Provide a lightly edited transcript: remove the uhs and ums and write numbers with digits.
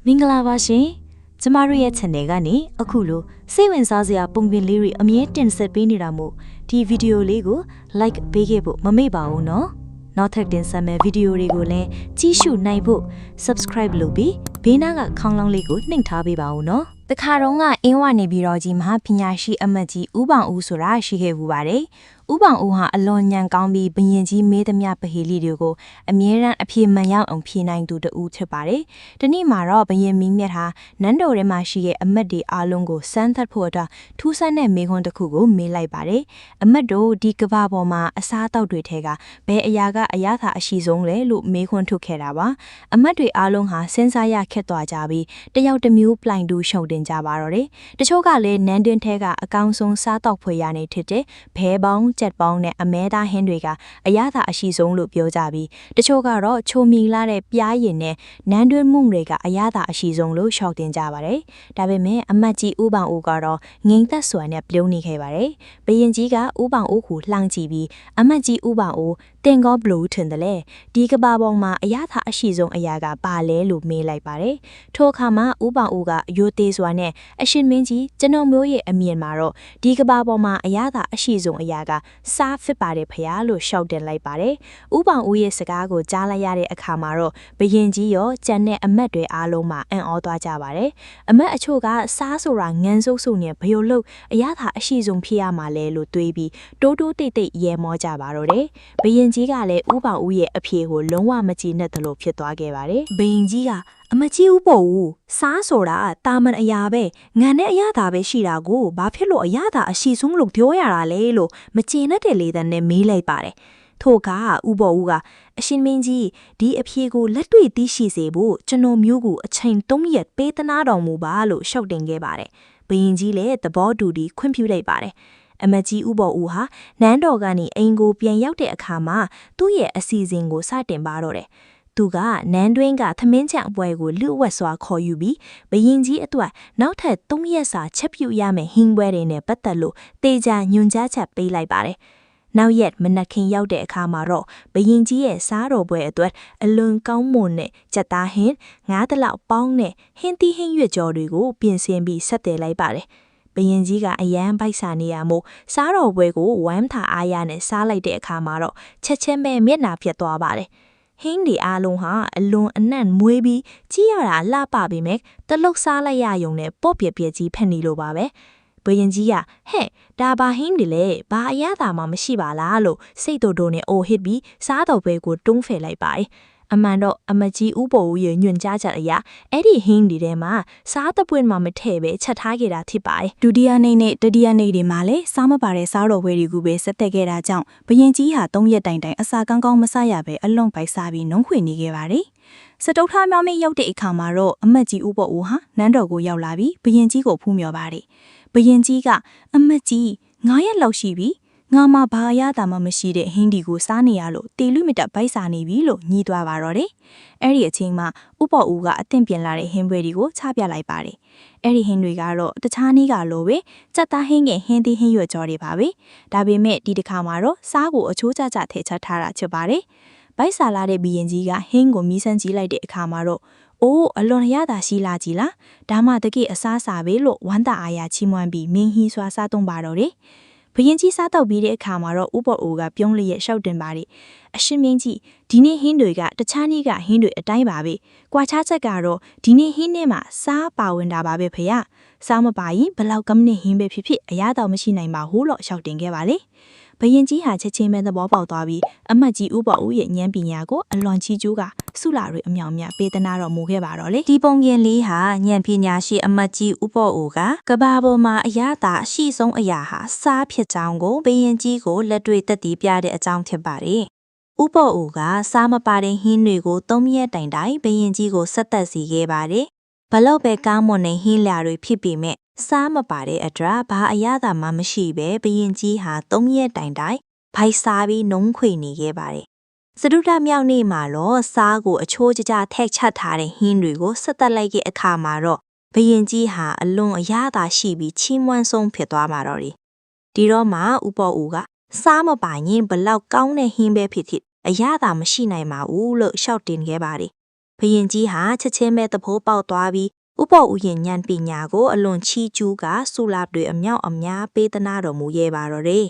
မင်္ဂလာပါရှင်ကျမတို့ရဲ့ channel ကနေအခုလိုစိတ်ဝင်စားစရာပုံပြင်လေးတွေအမြဲတင်ဆက်ပေးနေတာမို့ဒီဗီဒီယိုလေးကို like ပေးခဲ့ဖို့မမေ့ပါဘူးနော်နောက်ထပ်တင်ဆက်မယ့်ဗီဒီယိုတွေကိုလည်းကြည့်ရှုနိုင်ဖို့ subscribe လုပ်ပြီးဘေးနားကခေါင်းလောင်းလေးကိုနှိပ်ထားပေးပါဦးနော်တခါတော့ကအင်းဝနေပြီးတော့ကြီးမဟာပညာရှိအမတ်ကြီးဦးပောင်ဦးဆိုတာရှိခဲ့ဘူးပါတယ်ဦးပောင်ဦးဟာအလွန်ညံကောင်းပြီးဘရင်ကြီးမေးသမျှပဟေလီတွေကိုအမြဲတမ်းအပြေမှန်ရောက်အောင်ဖြေနိုင်သူတဦးဖြစ်ပါတယ်။ဒီနေ့မှာတော့ဘရင်မင်းမြတ်ဟာနန်းတော်ထဲမှာရှိတဲ့အမတ်တွေအားလုံးကိုစမ်းသပ်ဖို့အတွက်ထူးဆန်းတဲ့မေးခွန်းတစ်ခုကိုမေးလိုက်ပါတယ်။အမတ်တို့ဒီကမ္ဘာပေါ်မှာအစားအသောက်တွေထဲကဘယ်အရာကအရသာအရှိဆုံးလဲလို့မေးခွန်းထုတ်ခဲ့တာပါ။အမတ်တွေအားလုံးဟာစဉ်းစားရခက်သွားကြပြီးတယောက်တစ်မျိုးပြိုင်တူရှုံတင်ကြပါတော့တယ်။တချို့ကလည်းနန်းတွင်းထဲကအကောင်ဆုံးစားတောက်ဖွယ်ရနေဖြစ်တဲ့ဘဲပေါင်းကြက်ပေါင်းနဲ့အမဲသားဟင်းတွေကအရသာအရှိဆုံးလို့ပြောကြပြီးတချို့ကတော့ချိုမီလာတဲ့ပြားရည်နဲ့နန်းတွင်းမှုတွေကအရသာအရှိဆုံးလို့ရှောက်တင်ကြပါတယ်။ဒါပေမဲ့အမတ်ကြီးဦးပောင်ဦးကတော့ငိမ့်သက်စွာနဲ့ပြုံးနေခဲ့ပါတယ်။ဘရင်ကြီးကဦးပောင်ဦးကိုလှမ်းကြည့်ပြီးအမတ်ကြီးဦးပောင်ဦးတင်ကောဘလူးထင်တယ်လေဒီကဘာပေါ်မှာအရသာအရှိဆုံးအရာကပါလဲလို့မေးလိုက်ပါတယ်။ထိုအခါမှာဦးပောင်ဦးကရိုသေးစွာနဲ့အရှင်မင်းကြီးကျွန်တော်မျိုးရဲ့အမြင်မှာတော့ဒီကဘာပေါ်မှာအရသာအရှိဆုံးအရာကစားဖြစ်ပါတယ်ဖျားလို့ရှောက်တင်လိုက်ပါတယ်။ဦးပောင်ဦးရဲ့စကားကိုကြားလိုက်ရတဲ့အခါမှာတော့ဘရင်ကြီးရောကြံတဲ့အမတ်တွေအားလုံးမှာအံ့ဩသွားကြပါတယ်။အမတ်အချို့ကစားဆိုတာငန်းစုပ်စုနဲ့ဘယုတ်လုတ်အရသာအရှိဆုံးဖြစ်ရမှာလဲလို့တွေးပြီးတိုးတိုးတိတ်တိတ်ရဲမောကြပါတော့တယ်။ဘရင်ကြီးကလည်းဦးပောင်ဦးရဲ့အဖြေကိုလုံးဝမကြည်နဲ့တလို့ဖြစ်သွားခဲ့ပါတယ်။ဘရင်ကြီးကအမကြီးဦးပေါ်ဦးစားဆိုတာတာမန်အရာပဲငံနဲ့အရသာပဲရှိတာကိုဘာဖြစ်လို့အရသာအရှိဆုံးလို့ပြောရတာလဲလို့မကျေနပ်တဲ့လေသံနဲ့မေးလိုက်ပါတယ်ထို့ကဦးပေါ်ဦးကအရှင်မင်းကြီးဒီအဖြေကိုလက်တွေ့သိရှိစေဖို့ကျွန်တော်မျိုးကိုအချိန်3ရက်ပေးသနာတော်မူပါလို့ရှောက်တင်ခဲ့ပါတယ်ဘရင်ကြီးလည်းသဘောတူပြီးခွင့်ပြုလိုက်ပါတယ်အမကြီးဦးပေါ်ဦးဟာနန်းတော်ကနေအိမ်ကိုပြန်ရောက်တဲ့အခါမှာသူ့ရဲ့အစီအစဉ်ကိုစတင်ပါတော့တယ်သူကနန်းတွင်းကသမင်းချံအပွဲကိုလူဝက်စွာခေါ်ယူပြီးဘရင်ကြီးအတွက်နောက်ထပ်3ရက်စာချက်ပြုရမယ်ဟင်းပွဲတွေနဲ့ပတ်သက်လို့တေချာညွှန်ကြားချက်ပေးလိုက်ပါတယ်။နောက်ရက်မနက်ခင်းရောက်တဲ့အခါမှာတော့ဘရင်ကြီးရဲ့စားတော်ပွဲအတွက်အလွန်ကောင်းမွန်တဲ့ကြက်သားဟင်း9တလောက်ပေါင်းတဲ့ဟင်းသီးဟင်းရွက်ကြော်တွေကိုပြင်ဆင်ပြီးဆက်တည်လိုက်ပါတယ်။ဘရင်ကြီးကအရန်ပိုက်စာနေရမို့စားတော်ပွဲကိုဝမ်းသာအားရနဲ့စားလိုက်တဲ့အခါမှာတော့ချက်ချင်းပဲမျက်နှာပြတ်သွားပါတယ်။ဟင်းဒီအားလုံးဟာအလွန်အနံ့မွေးပြီးကြီးရတာလှပပေမဲ့တလုတ်စားလိုက်ရယုံနဲ့ပေါ့ပြပြကြီးဖက်နေလို့ပါပဲဘရင်ကြီးကဟဲ့ဒါဘာဟင်းဒီလဲဘာအရသာမှမရှိပါလားလို့စိတ်တိုနဲ့အိုဟစ်ပြီးစားတော်ပွဲကိုတွန်းဖယ်လိုက်ပါတယ်အမှန်တော့အမကြီးဦးပေါ်ဦးရဲ့ညွန့်ကြားချက်အရာအဲ့ဒီဟင်းဒီထဲမှာစားတပွင့်မှမထည့်ပဲချက်ထားခဲ့တာဖြစ်ပါတယ်ဒုတိယနေ့နဲ့တတိယနေ့တွေမှာလည်းစားမပါတဲ့စားတော်ပွဲတွေကိုပဲဆက်တက်ခဲ့တာကြောင့်ဘရင်ကြီးဟာ3ရက်တိုင်တိုင်အစာကောင်းကောင်းမစားရပဲအလွန်ပိုက်စားပြီးနှုံးခွေနေခဲ့ပါတယ်စတုထမြောင်းမင်းရောက်တဲ့အခါမှာတော့အမတ်ကြီးဦးပေါ်ဦးဟာနန်းတော်ကိုရောက်လာပြီးဘရင်ကြီးကိုဖူးမြော်ပါတယ်ဘရင်ကြီးကအမတ်ကြီး9ရက်လောက်ရှိပြီငါမှဘာအရသာမှမရှိတဲ့ဟင်းဒီကိုစားနေရလို့တေလူမတက်ပိုက်စာနေပြီလို့ညီးသွားပါတော့တယ်။အဲ့ဒီအချိန်မှာဥပေါ်ဦးကအသင့်ပြင်လာတဲ့ဟင်းပွဲတွေကိုချပြလိုက်ပါတယ်။အဲ့ဒီဟင်းတွေကတော့တခြားနည်းကလိုပဲကြက်သားဟင်းငယ်ဟင်းသီးဟင်းရွက်ကြော်တွေပါပဲ။ဒါပေမဲ့ဒီတစ်ခါမှာတော့စားကိုအချိုးကျကျထည့်ချက်ထားတာဖြစ်ပါတယ်။ဘိုက်စာလာတဲ့ဘီရင်ကြီးကဟင်းကိုမီးစမ်းကြည့်လိုက်တဲ့အခါမှာတော့အိုးအလွန်ရတာရှိလာကြည်လားဒါမှတကယ်အစားစာပဲလို့ဝမ်းသာအားရချီးမွမ်းပြီးမင်းဟီးစွာစားသုံးပါတော့တယ်ဘရင်ကြီးစားတော့ပြီးတဲ့အခါမှာတော့ဥပေါ်အိုကပြုံးလျက်ရှောက်တင်ပါတယ်အရှင်မင်းကြီးဒီနေ့ဟင်းတွေကတခြားနေ့ကဟင်းတွေအတိုင်းပါပဲကွာခြားချက်ကတော့ဒီနေ့ဟင်းထဲမှာစားပါဝင်တာပါပဲဖေရစားမပါရင်ဘလောက်ကမနစ်ဟင်းပဲဖြစ်ဖြစ်အရသာမရှိနိုင်ပါဘူးလို့ရှောက်တင်ခဲ့ပါလေဘရင်ကြီးဟာချက်ချင်းပဲသဘောပေါက်သွားပြီးအမတ်ကြီးဥပေါ်ဦးရဲ့ဉာဏ်ပညာကိုအလွန်ချီးကျူးကဆုလာတွေအမြောင်မြပေးသနာတော်မူခဲ့ပါတော့လေဒီပုံပြင်လေးဟာဉာဏ်ပညာရှိအမတ်ကြီးဥပေါ်ဦးကကဘာပေါ်မှာအရသာအရှိဆုံးအရာဟာစားဖြစ်ကြောင်းကိုဘရင်ကြီးကိုလက်တွေ့သက်တည်ပြတဲ့အကြောင်းဖြစ်ပါတယ်ဥပေါ်ဦးကစားမပါတဲ့ဟင်းတွေကို3ရက်တိုင်တိုင်ဘရင်ကြီးကိုဆက်သက်စီခဲ့ပါတယ်ဘလောက်ပဲကောင်းမွန်တဲ့ဟင်းလျာတွေဖြစ်ပေမဲ့စားမပါတဲ့အတွက်ဘာအရသာမှမရှိပဲဘရင်ကြီးဟာ3ရက်တိုင်တိုင်ဘိုက်စားပြီးနှုံးခွေနေခဲ့ပါတယ်စတုထမြောက်နေ့မှာတော့စားကိုအချိုးကျကျထည့်ချက်ထားတဲ့ဟင်းတွေကိုဆက်သက်လိုက်တဲ့အခါမှာတော့ဘရင်ကြီးဟာအလွန်အရသာရှိပြီးချီးမွမ်းဆုံးဖြစ်သွားမှာတော့တယ်ဒီတော့မှဥပေါ်ဦးကစားမပါရင်ဘလောက်ကောင်းတဲ့ဟင်းပဲဖြစ်ဖြစ်အရသာမရှိနိုင်ပါဘူးလို့ရှောက်တင်ခဲ့ပါတယ် ဘယင်ကြီးဟာချက်ချင်းပဲသဘောပေါက်သွားပြီးဥပေါ်ဥယျာဉ်ဉာဏ်ပညာကိုအလွန်ချီးကျူးကဆူလာတွေအမြောက်အများပေးသနာတော်မူရဲ့ပါတော့တယ်